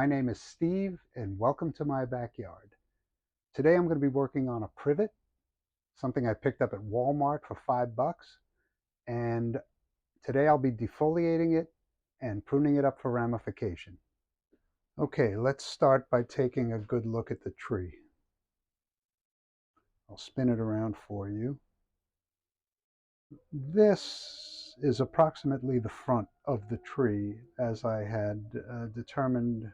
My name is Steve and welcome to my backyard. Today I'm going to be working on a privet, something I picked up at Walmart for $5, and today I'll be defoliating it and pruning it up for ramification. Okay, let's start by taking a good look at the tree. I'll spin it around for you. This is approximately the front of the tree as I had determined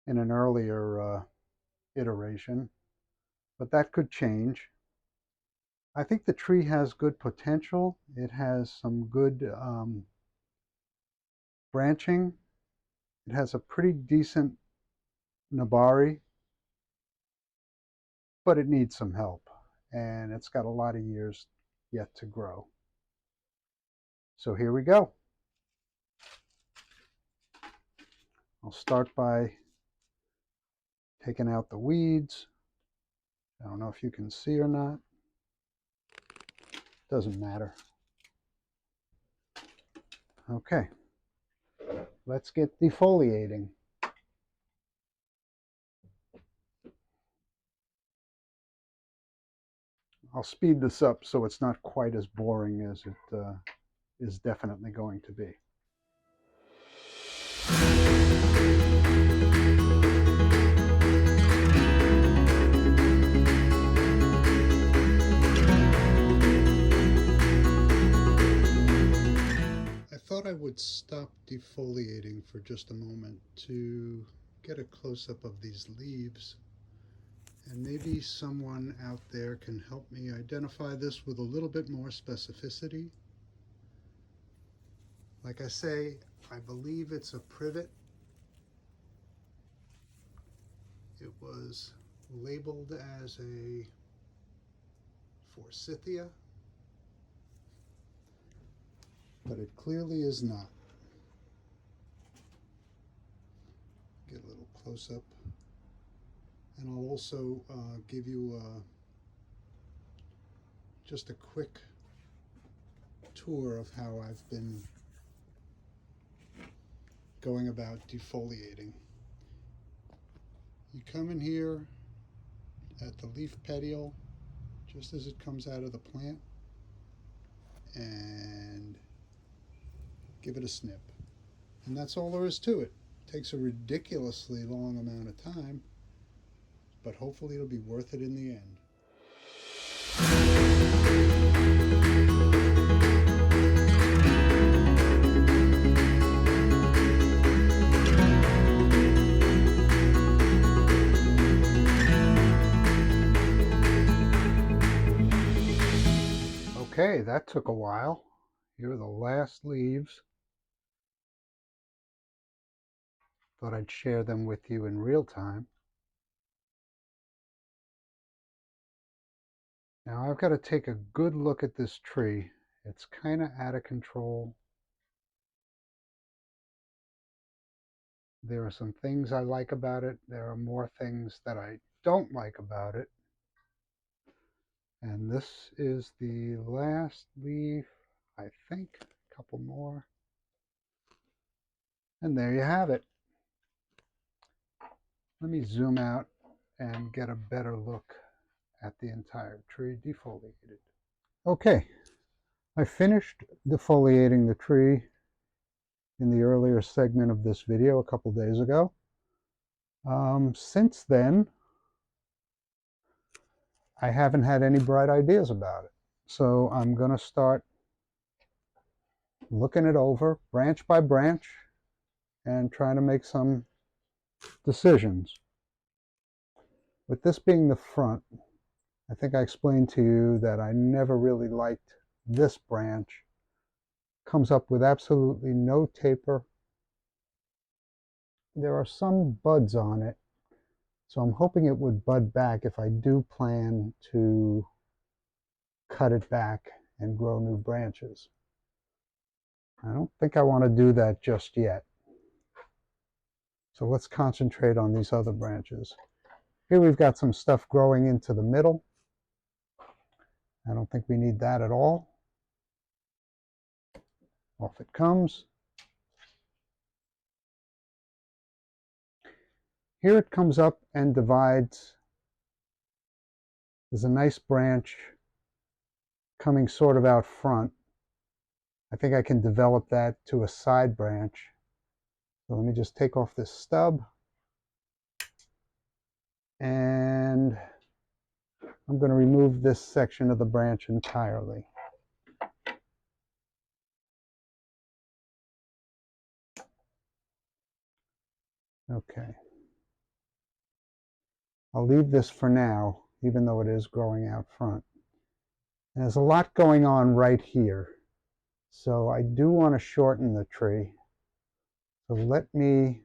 in an earlier iteration, but that could change. I think the tree has good potential. It has some good branching. It has a pretty decent nabari, but it needs some help, and it's got a lot of years yet to grow. So here we go. I'll start by taking out the weeds. I don't know if you can see or not. Doesn't matter. Okay, let's get defoliating. I'll speed this up so it's not quite as boring as it is definitely going to be. I thought I would stop defoliating for just a moment to get a close-up of these leaves, and maybe someone out there can help me identify this with a little bit more specificity. Like I say, I believe it's a privet. It was labeled as a Forsythia, but it clearly is not. Get a little close-up, and I'll also give you just a quick tour of how I've been going about defoliating. You come in here at the leaf petiole just as it comes out of the plant and give it a snip. And that's all there is to it. It takes a ridiculously long amount of time, but hopefully it'll be worth it in the end. Okay, that took a while. Here are the last leaves. Thought I'd share them with you in real time. Now I've got to take a good look at this tree. It's kind of out of control. There are some things I like about it. There are more things that I don't like about it. And this is the last leaf, I think. A couple more. And there you have it. Let me zoom out and get a better look at the entire tree defoliated. Okay, I finished defoliating the tree in the earlier segment of this video a couple days ago. Since then, I haven't had any bright ideas about it. So I'm going to start looking it over branch by branch and trying to make some decisions. With this being the front, I think I explained to you that I never really liked this branch. Comes up with absolutely no taper. There are some buds on it, so I'm hoping it would bud back if I do plan to cut it back and grow new branches. I don't think I want to do that just yet. So let's concentrate on these other branches. Here we've got some stuff growing into the middle. I don't think we need that at all. Off it comes. Here it comes up and divides. There's a nice branch coming sort of out front. I think I can develop that to a side branch. So let me just take off this stub. And I'm going to remove this section of the branch entirely. Okay. I'll leave this for now, even though it is growing out front. And there's a lot going on right here. So I do want to shorten the tree. So let me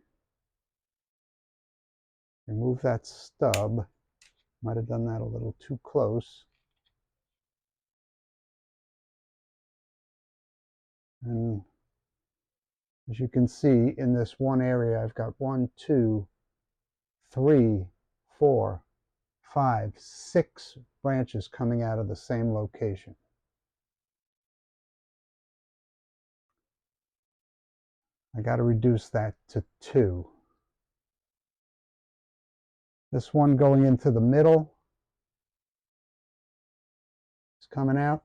remove that stub. Might have done that a little too close. And as you can see, in this one area, I've got 1, 2, 3, 4, 5, 6 branches coming out of the same location. I got to reduce that to 2. This one going into the middle is coming out.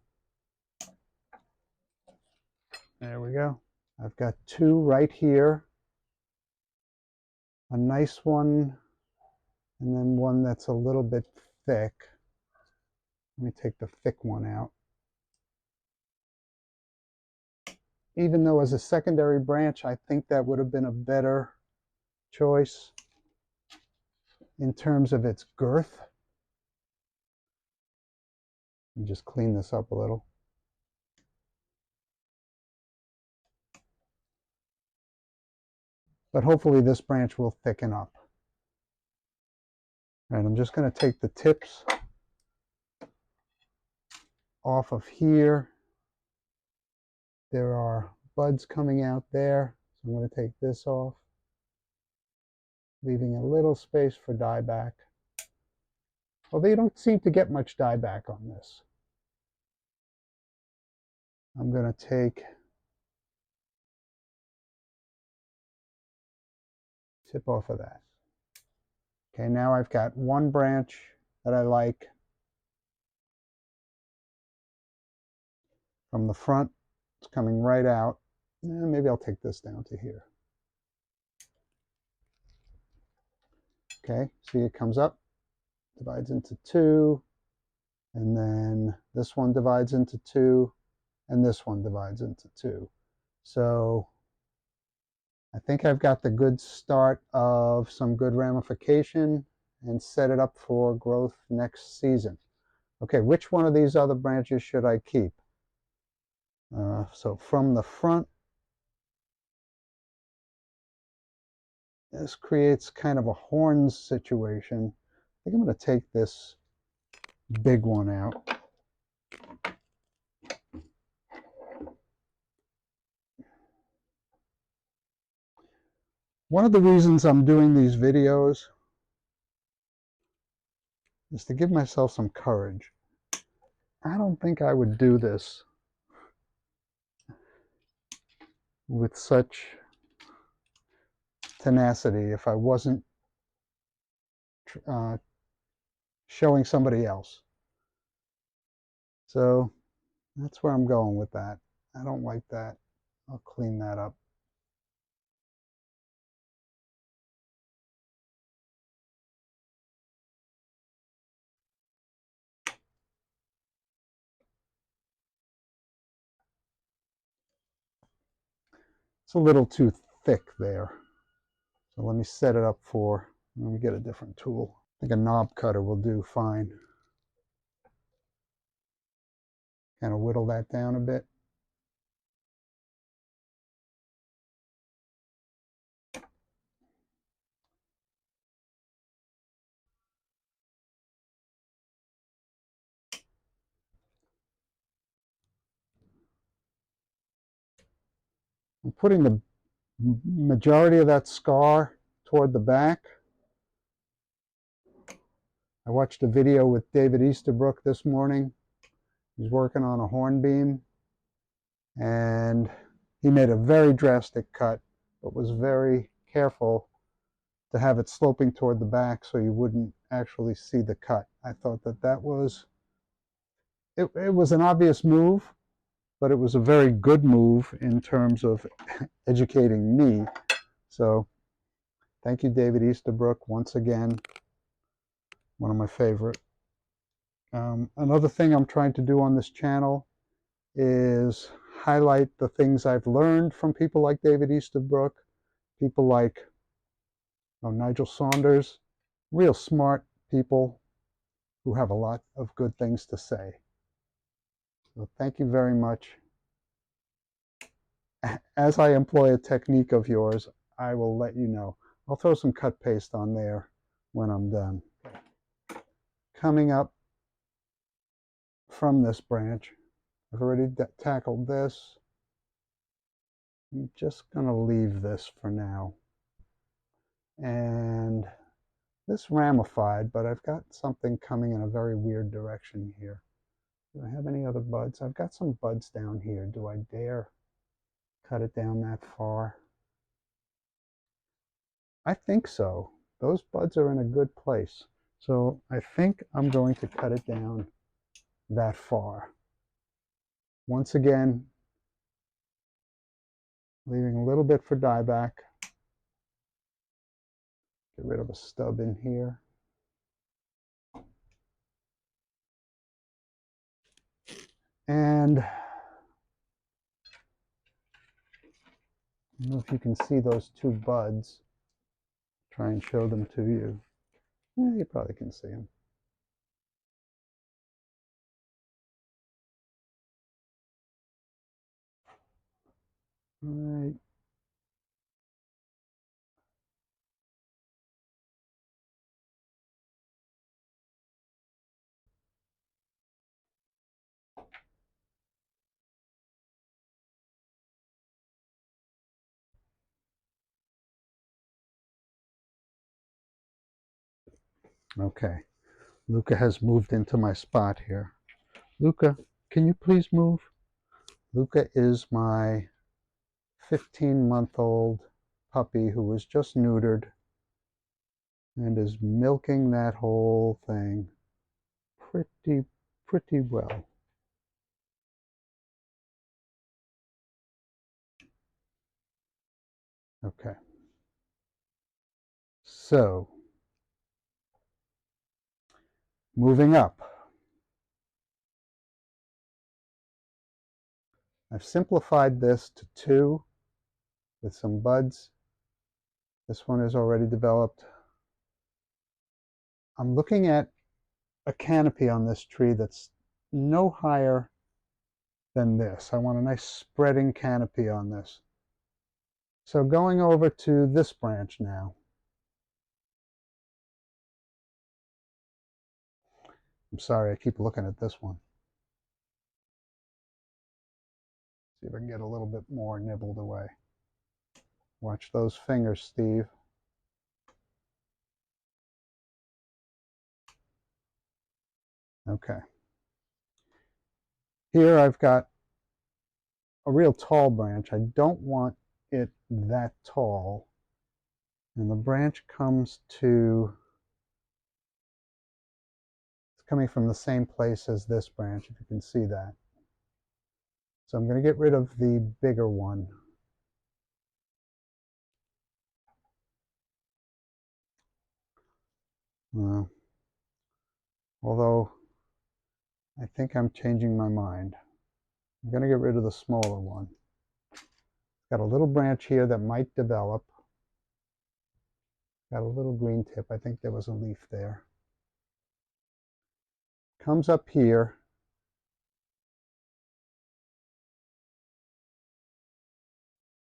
There we go. I've got 2 right here. A nice one, and then one that's a little bit thick. Let me take the thick one out. Even though as a secondary branch, I think that would have been a better choice in terms of its girth. Let me just clean this up a little. But hopefully this branch will thicken up. And I'm just going to take the tips off of here. There are buds coming out there, so I'm going to take this off, leaving a little space for dieback. Although you don't seem to get much dieback on this. I'm going to take tip off of that. Okay, now I've got one branch that I like from the front. It's coming right out. Maybe I'll take this down to here. Okay, see it comes up, divides into 2, and then this one divides into 2, and this one divides into 2. So I think I've got the good start of some good ramification and set it up for growth next season. Okay, which one of these other branches should I keep? So from the front, this creates kind of a horns situation. I think I'm going to take this big one out. One of the reasons I'm doing these videos is to give myself some courage. I don't think I would do this with such tenacity if I wasn't showing somebody else. So that's where I'm going with that. I don't like that. I'll clean that up. It's a little too thick there. So let me set it up let me get a different tool. I think a knob cutter will do fine. Kind of whittle that down a bit. I'm putting the majority of that scar toward the back. I watched a video with David Easterbrook this morning. He's working on a hornbeam, and he made a very drastic cut, but was very careful to have it sloping toward the back so you wouldn't actually see the cut. I thought that that was, it was an obvious move, but it was a very good move in terms of educating me. So thank you, David Easterbrook, once again, one of my favorite. Another thing I'm trying to do on this channel is highlight the things I've learned from people like David Easterbrook, people like Nigel Saunders, real smart people who have a lot of good things to say. So thank you very much. As I employ a technique of yours, I will let you know. I'll throw some cut paste on there when I'm done. Coming up from this branch, I've already tackled this. I'm just going to leave this for now. And this ramified, but I've got something coming in a very weird direction here. Do I have any other buds? I've got some buds down here. Do I dare cut it down that far? I think so. Those buds are in a good place. So I think I'm going to cut it down that far. Once again, leaving a little bit for dieback. Get rid of a stub in here. And I don't know if you can see those two buds. Try and show them to you. Yeah, you probably can see them. All right. Okay. Luca has moved into my spot here. Luca, can you please move? Luca is my 15-month-old puppy who was just neutered and is milking that whole thing pretty well. Okay. So, moving up. I've simplified this to 2 with some buds. This one is already developed. I'm looking at a canopy on this tree that's no higher than this. I want a nice spreading canopy on this. So going over to this branch now. I'm sorry, I keep looking at this one. See if I can get a little bit more nibbled away. Watch those fingers, Steve. Okay. Here I've got a real tall branch. I don't want it that tall. And the branch comes to, it's coming from the same place as this branch, if you can see that. So I'm going to get rid of the bigger one. Although I think I'm changing my mind. I'm going to get rid of the smaller one. Got a little branch here that might develop. Got a little green tip. I think there was a leaf there. Comes up here.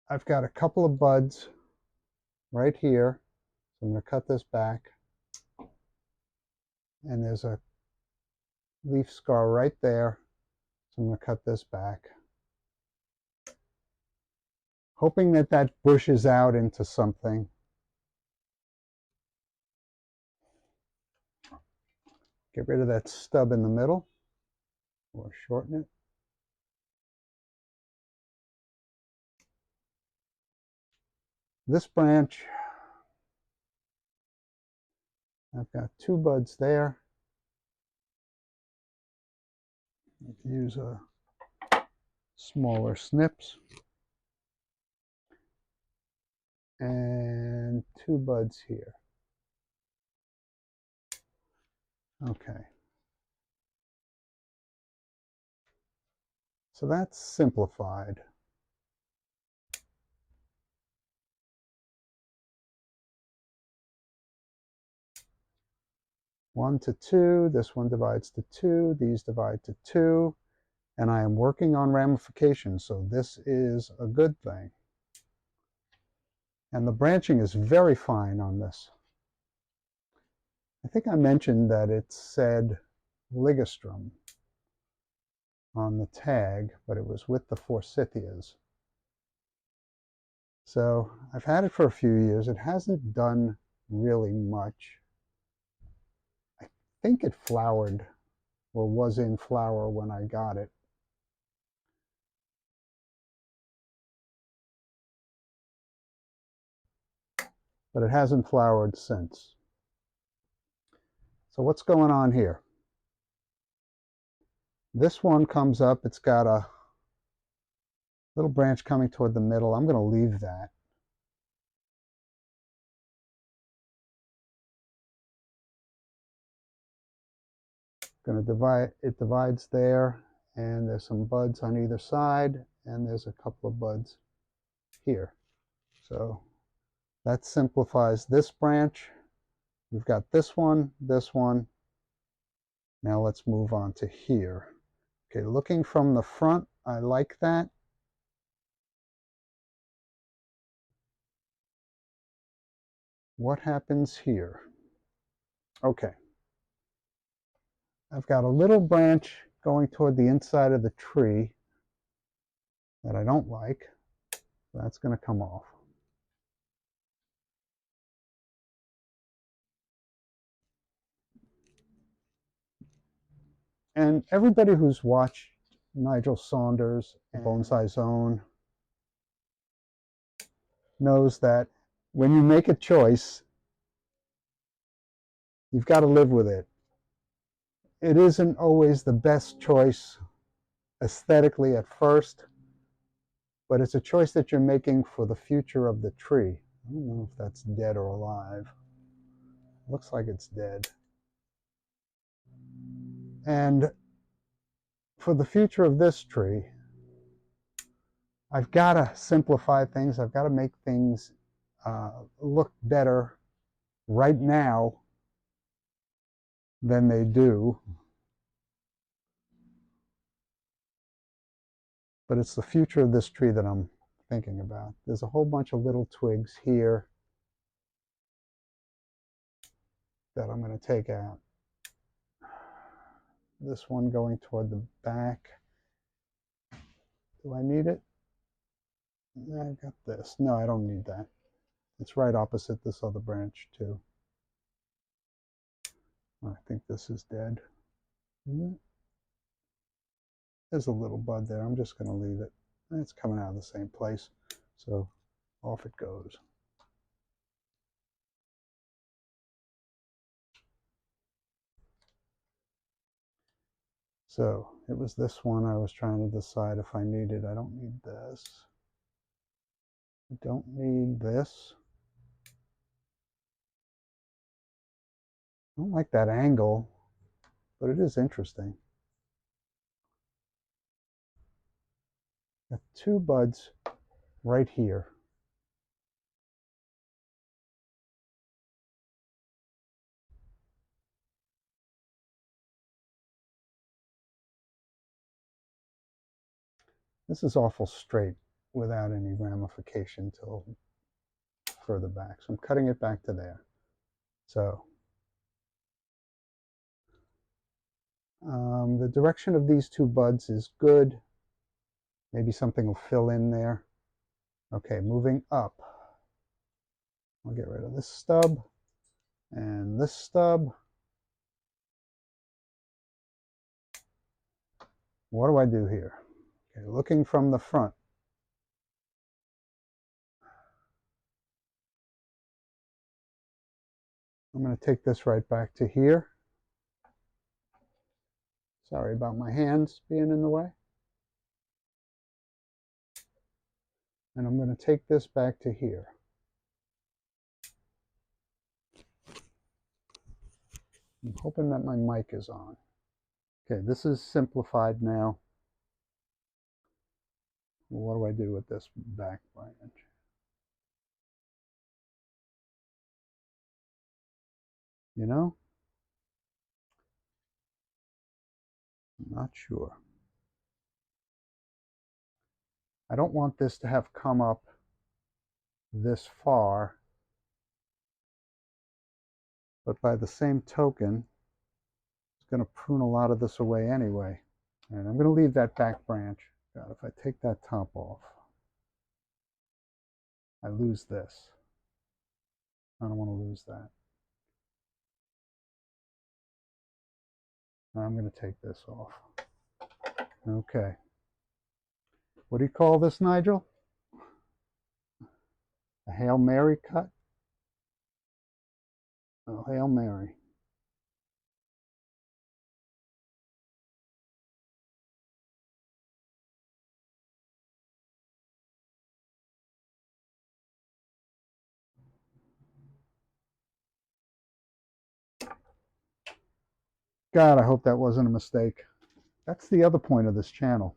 I've got a couple of buds right here. So I'm going to cut this back. And there's a leaf scar right there. So I'm going to cut this back. Hoping that that bushes out into something. Get rid of that stub in the middle, or shorten it. This branch I've got 2 buds there. Use a smaller snips. And 2 buds here. Okay. So that's simplified. One to 2, this one divides to 2, these divide to 2, and I am working on ramification, so this is a good thing. And the branching is very fine on this. I think I mentioned that it said Ligustrum on the tag, but it was with the Forsythias. So I've had it for a few years. It hasn't done really much. I think it flowered or was in flower when I got it. But it hasn't flowered since. So what's going on here? This one comes up, it's got a little branch coming toward the middle. I'm going to leave that. Going to divide, it divides there, and there's some buds on either side, and there's a couple of buds here. So that simplifies this branch. We've got this one, this one. Now let's move on to here. Okay, looking from the front, I like that. What happens here? Okay. I've got a little branch going toward the inside of the tree that I don't like. That's going to come off. And everybody who's watched Nigel Saunders and Bonsai Zone knows that when you make a choice, you've got to live with it. It isn't always the best choice aesthetically at first, but it's a choice that you're making for the future of the tree. I don't know if that's dead or alive. Looks like it's dead. And for the future of this tree, I've got to simplify things. I've got to make things look better right now than they do. But it's the future of this tree that I'm thinking about. There's a whole bunch of little twigs here that I'm going to take out. This one going toward the back. Do I need it? I got this. No, I don't need that. It's right opposite this other branch too. I think this is dead. There's a little bud there. I'm just going to leave it. It's coming out of the same place. So off it goes. So it was this one I was trying to decide if I needed. I don't need this. I don't need this. I don't like that angle, but it is interesting. Got 2 buds right here. This is awful straight without any ramification till further back. So I'm cutting it back to there. So the direction of these 2 buds is good. Maybe something will fill in there. Okay, moving up. I'll get rid of this stub and this stub. What do I do here? Okay, looking from the front. I'm going to take this right back to here. Sorry about my hands being in the way. And I'm going to take this back to here. I'm hoping that my mic is on. Okay, this is simplified now. What do I do with this back branch? You know? I'm not sure. I don't want this to have come up this far, but by the same token, it's going to prune a lot of this away anyway. And I'm going to leave that back branch. God, if I take that top off, I lose this. I don't want to lose that. I'm going to take this off. Okay. What do you call this, Nigel? A Hail Mary cut? Oh, Hail Mary. God, I hope that wasn't a mistake. That's the other point of this channel.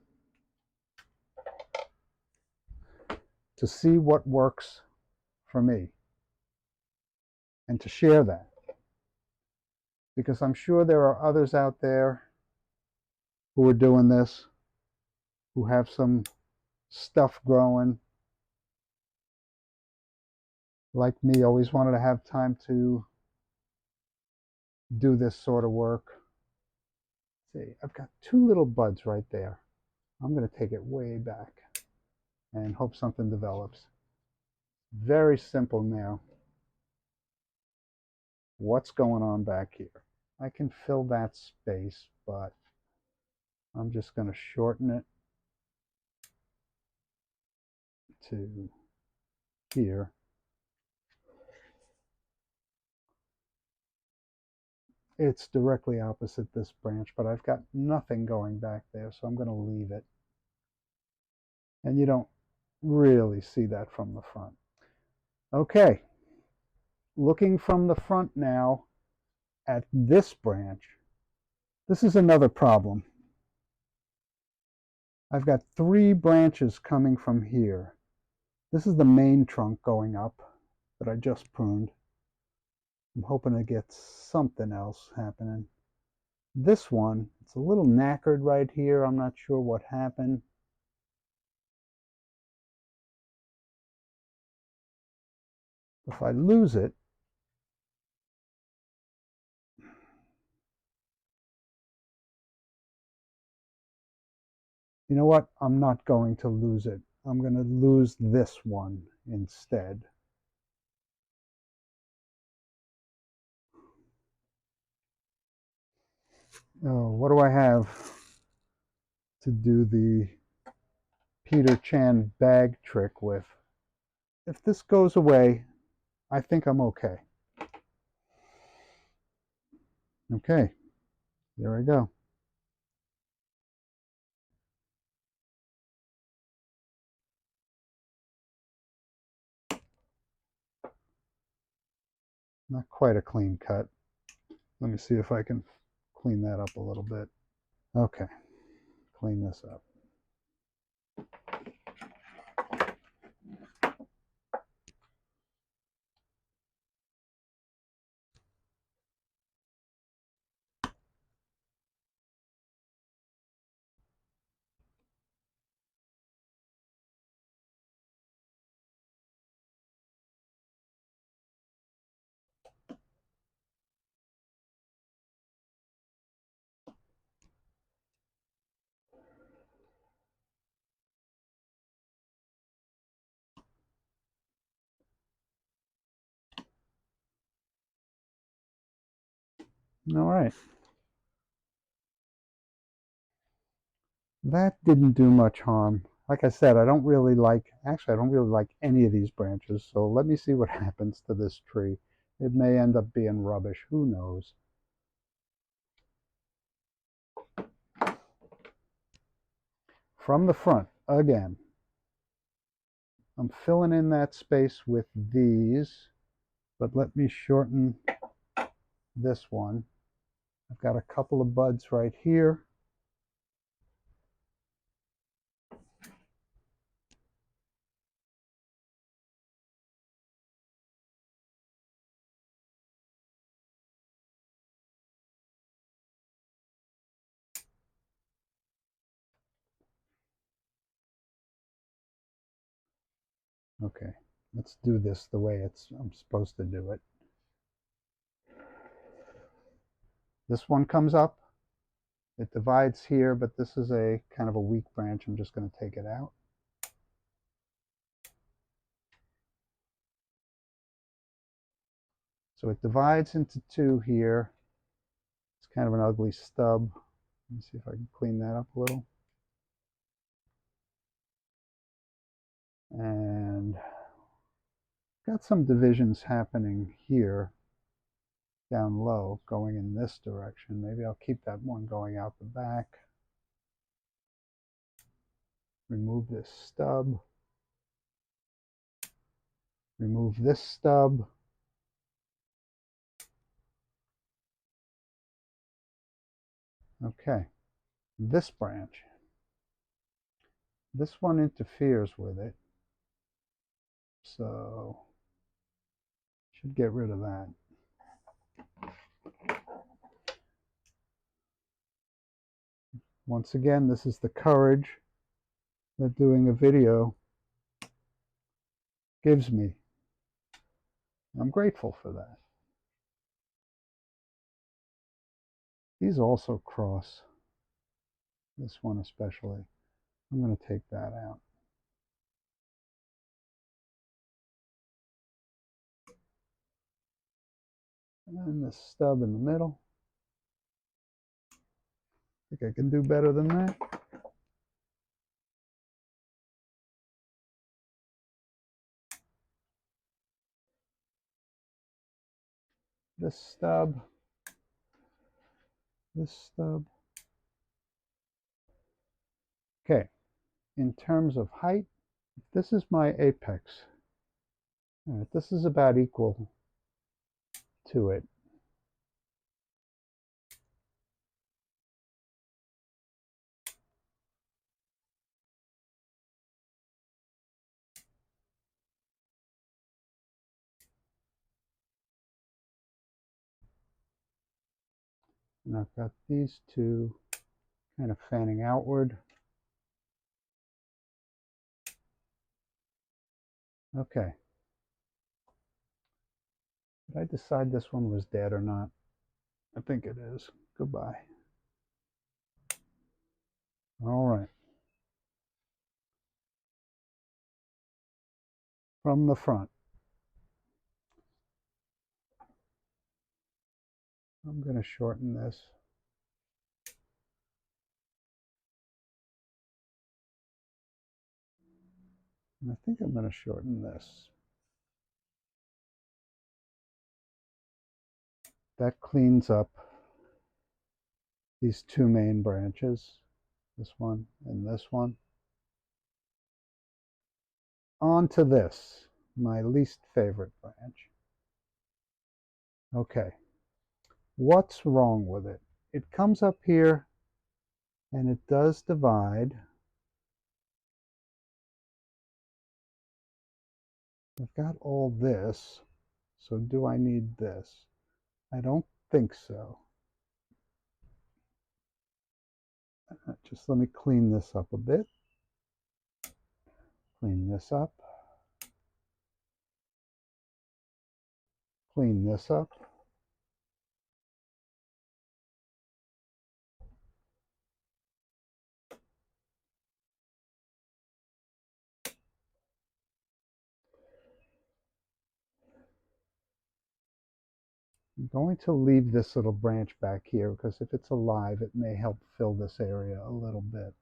To see what works for me. And to share that. Because I'm sure there are others out there who are doing this, who have some stuff growing. Like me, always wanted to have time to do this sort of work. Let's see, I've got two little buds right there. I'm going to take it way back and hope something develops. Very simple now. What's going on back here? I can fill that space, but I'm just going to shorten it to here. It's directly opposite this branch, but I've got nothing going back there, so I'm going to leave it. And you don't really see that from the front. Okay, looking from the front now at this branch, this is another problem. I've got three branches coming from here. This is the main trunk going up that I just pruned. I'm hoping to get something else happening. This one, it's a little knackered right here. I'm not sure what happened. If I lose it, you know what? I'm not going to lose it. I'm going to lose this one instead. Oh, what do I have to do the Peter Chan bag trick with? If this goes away, I think I'm okay. Okay, there I go. Not quite a clean cut. Let me see if I can clean that up a little bit. Okay, clean this up. All right. That didn't do much harm. Like I said, I don't really like any of these branches, so let me see what happens to this tree. It may end up being rubbish, who knows. From the front, again, I'm filling in that space with these, but let me shorten this one. I've got a couple of buds right here. Okay, let's do this the way I'm supposed to do it. This one comes up, it divides here, but this is a kind of a weak branch. I'm just going to take it out. So it divides into two here. It's kind of an ugly stub. Let me see if I can clean that up a little. And got some divisions happening here down low going in this direction. Maybe I'll keep that one going out the back. Remove this stub. Remove this stub. Okay, this branch. This one interferes with it, so should get rid of that. Once again, this is the courage that doing a video gives me. I'm grateful for that. These also cross, this one especially. I'm going to take that out. And the stub in the middle. I think I can do better than that. This stub. This stub. Okay, in terms of height, this is my apex. All right, this is about equal to it. And I've got these two kind of fanning outward. Okay. Did I decide this one was dead or not? I think it is. Goodbye. All right. From the front. I'm going to shorten this. And I think I'm going to shorten this. That cleans up these two main branches, this one and this one. On to this, my least favorite branch. Okay, what's wrong with it? It comes up here and it does divide. I've got all this, so do I need this? I don't think so. Just let me clean this up a bit. Clean this up. Clean this up. I'm going to leave this little branch back here because if it's alive, it may help fill this area a little bit.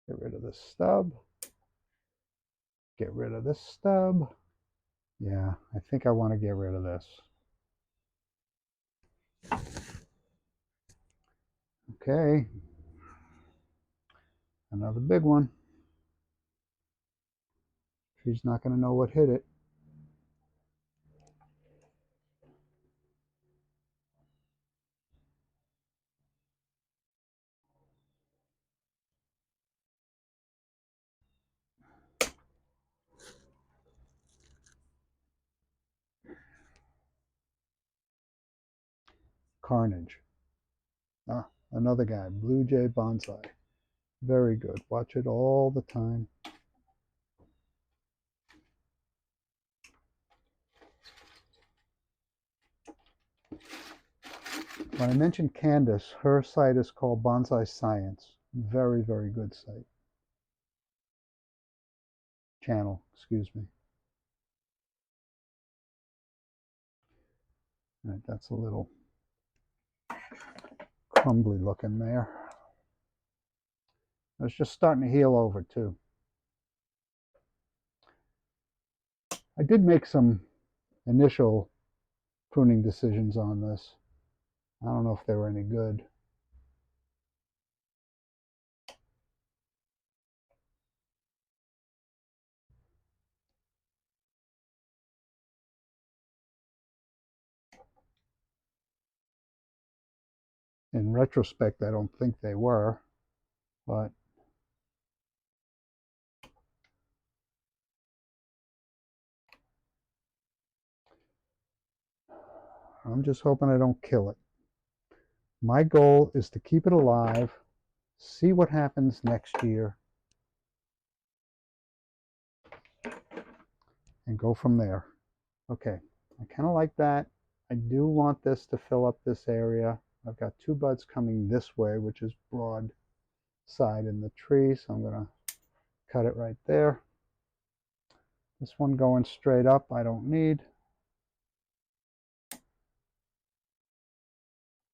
Get rid of the stub. get rid of this stub. Yeah, I think I want to get rid of this. Okay, another big one. Tree's not going to know what hit it. Carnage. Ah, another guy, Blue Jay Bonsai. Very good. Watch it all the time. When I mentioned Candace, her site is called Bonsai Science. Very, very good site. Channel, excuse me. All right, that's a little crumbly looking there. It's just starting to heal over too. I did make some initial pruning decisions on this. I don't know if they were any good. In retrospect, I don't think they were, but I'm just hoping I don't kill it. My goal is to keep it alive, see what happens next year, and go from there. Okay, I kind of like that. I do want this to fill up this area. I've got two buds coming this way, which is broad side in the tree, so I'm going to cut it right there. This one going straight up I don't need.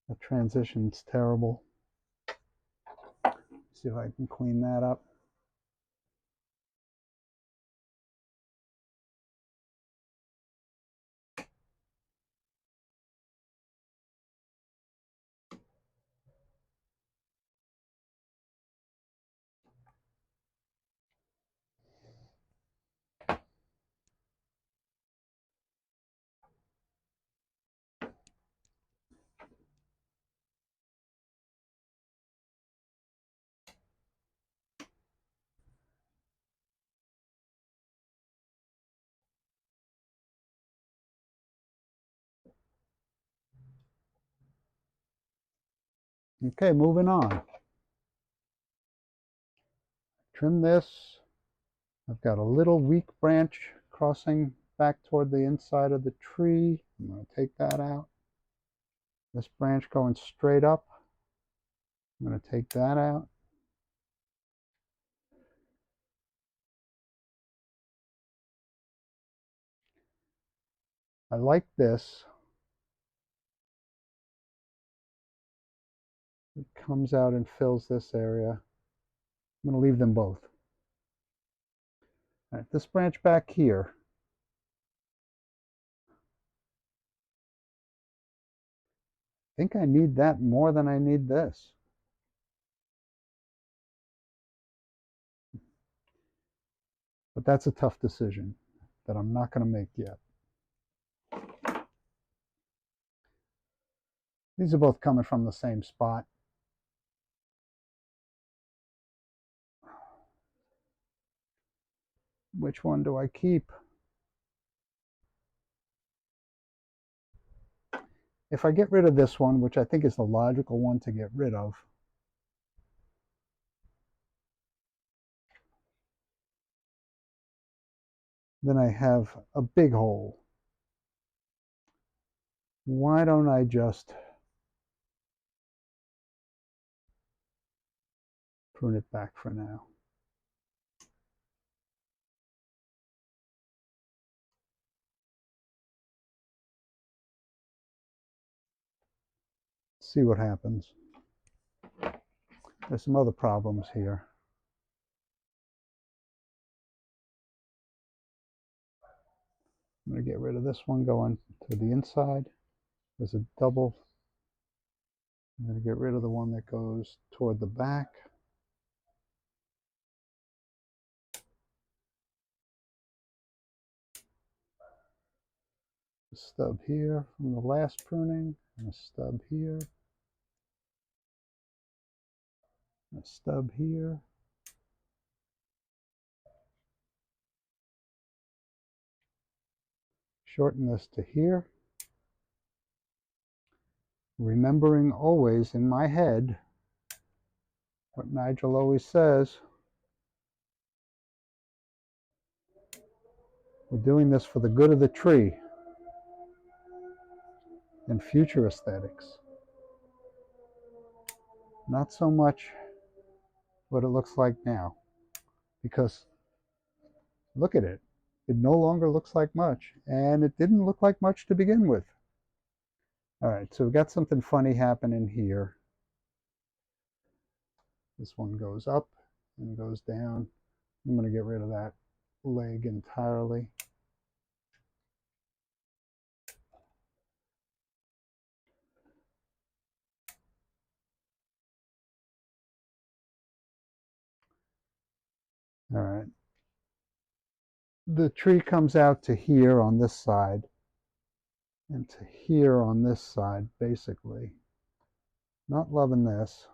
The transition's terrible. See if I can clean that up. Okay, moving on. Trim this. I've got a little weak branch crossing back toward the inside of the tree. I'm going to take that out. This branch going straight up. I'm going to take that out. I like this. It comes out and fills this area. I'm going to leave them both. All right, this branch back here. I think I need that more than I need this. But that's a tough decision that I'm not going to make yet. These are both coming from the same spot. Which one do I keep? If I get rid of this one, which I think is the logical one to get rid of, then I have a big hole. Why don't I just prune it back for now? See what happens. There's some other problems here. I'm going to get rid of this one going to the inside. There's a double. I'm going to get rid of the one that goes toward the back. A stub here from the last pruning, and a stub here, a stub here. Shorten this to here. Remembering always in my head what Nigel always says, we're doing this for the good of the tree and future aesthetics. Not so much what it looks like now, because look at it. It no longer looks like much, and it didn't look like much to begin with. All right, so we've got something funny happening here. This one goes up and goes down. I'm going to get rid of that leg entirely. All right. The tree comes out to here on this side and to here on this side, basically. Not loving this,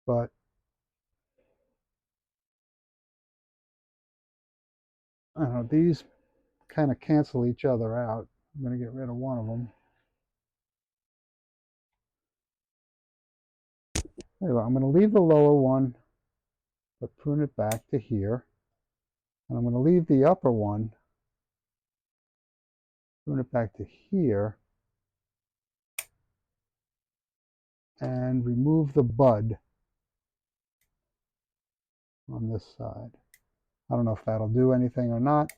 but I don't know, these kind of cancel each other out. I'm going to get rid of one of them. Anyway, I'm going to leave the lower one, but prune it back to here. And I'm going to leave the upper one, prune it back to here, and remove the bud on this side. I don't know if that'll do anything or not.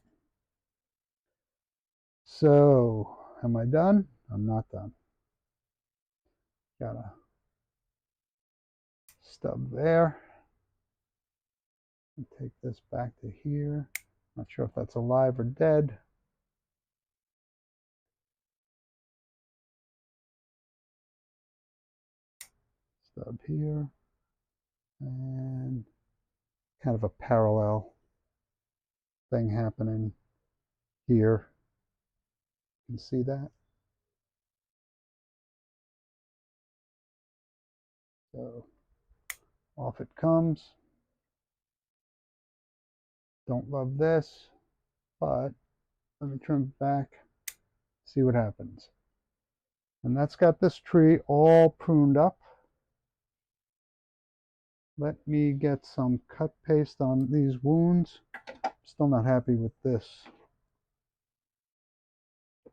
So, am I done? I'm not done. Got a stub there. Take this back to here. Not sure if that's alive or dead. Stub here. And kind of a parallel thing happening here. You can see that. So off it comes. Don't love this, but let me trim it back, see what happens. And that's got this tree all pruned up. Let me get some cut paste on these wounds. Still not happy with this. I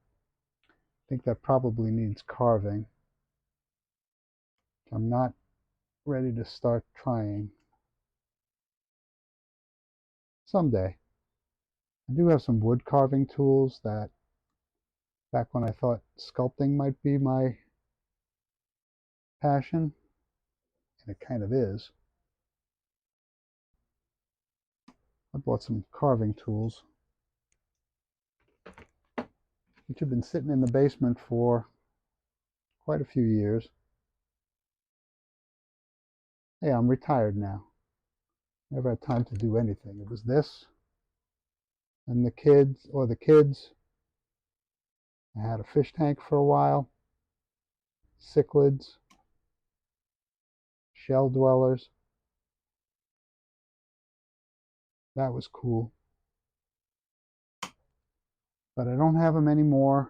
think that probably needs carving. I'm not ready to start trying. Someday. I do have some wood carving tools that back when I thought sculpting might be my passion, and it kind of is. I bought some carving tools, which have been sitting in the basement for quite a few years. Hey, I'm retired now. Never had time to do anything. It was this and the kids. I had a fish tank for a while, cichlids, shell dwellers. That was cool. But I don't have them anymore.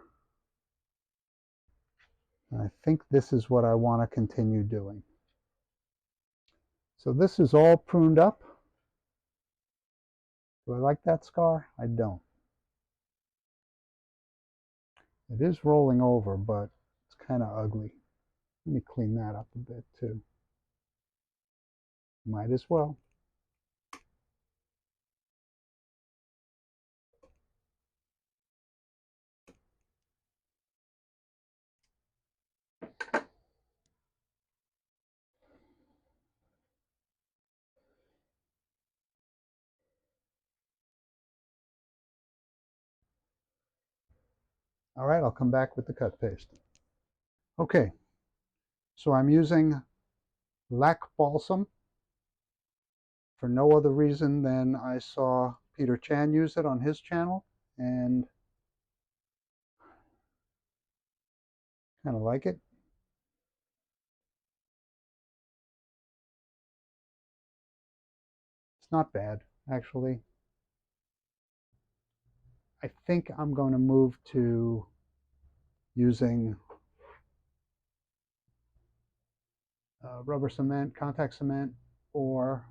And I think this is what I want to continue doing. So this is all pruned up. Do I like that scar? I don't. It is rolling over, but it's kind of ugly. Let me clean that up a bit too. Might as well. All right, I'll come back with the cut paste. Okay, so I'm using lac balsam for no other reason than I saw Peter Chan use it on his channel and kind of like it. It's not bad, actually. I think I'm going to move to using rubber cement, contact cement, or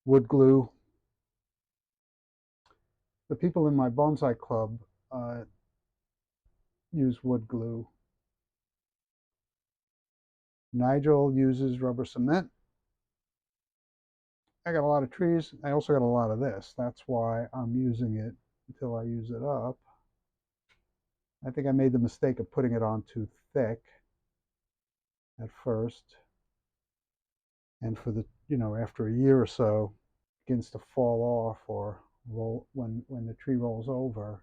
wood glue. The people in my bonsai club use wood glue. Nigel uses rubber cement. I got a lot of trees. I also got a lot of this. That's why I'm using it until I use it up. I think I made the mistake of putting it on too thick at first. And for the, after a year or so, it begins to fall off or roll when the tree rolls over.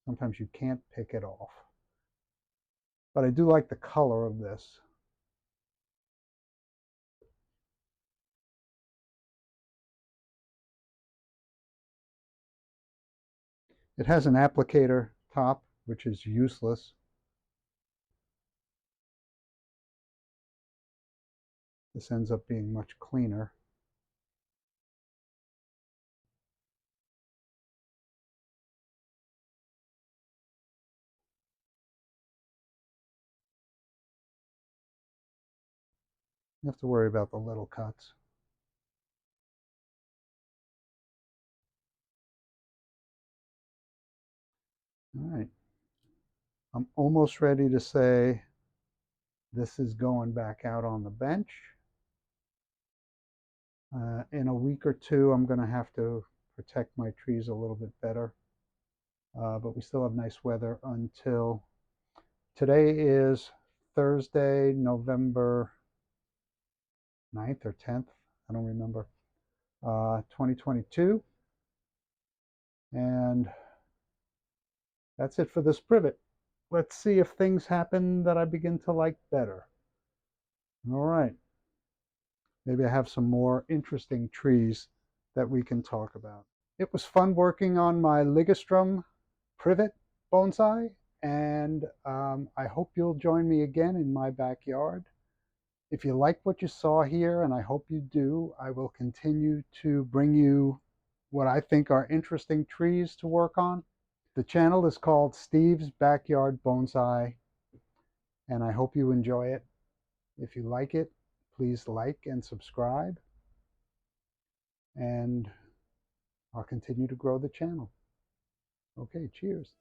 Sometimes you can't pick it off. But I do like the color of this. It has an applicator top, which is useless. This ends up being much cleaner. You have to worry about the little cuts. All right. I'm almost ready to say this is going back out on the bench. In a week or two, I'm going to have to protect my trees a little bit better. But we still have nice weather until today is Thursday, November 9th or 10th. I don't remember. 2022. And that's it for this privet. Let's see if things happen that I begin to like better. All right. Maybe I have some more interesting trees that we can talk about. It was fun working on my Ligustrum privet bonsai, and I hope you'll join me again in my backyard. If you like what you saw here, and I hope you do, I will continue to bring you what I think are interesting trees to work on. The channel is called Steve's Backyard Bonsai, and I hope you enjoy it. If you like it, please like and subscribe, and I'll continue to grow the channel. Okay, cheers.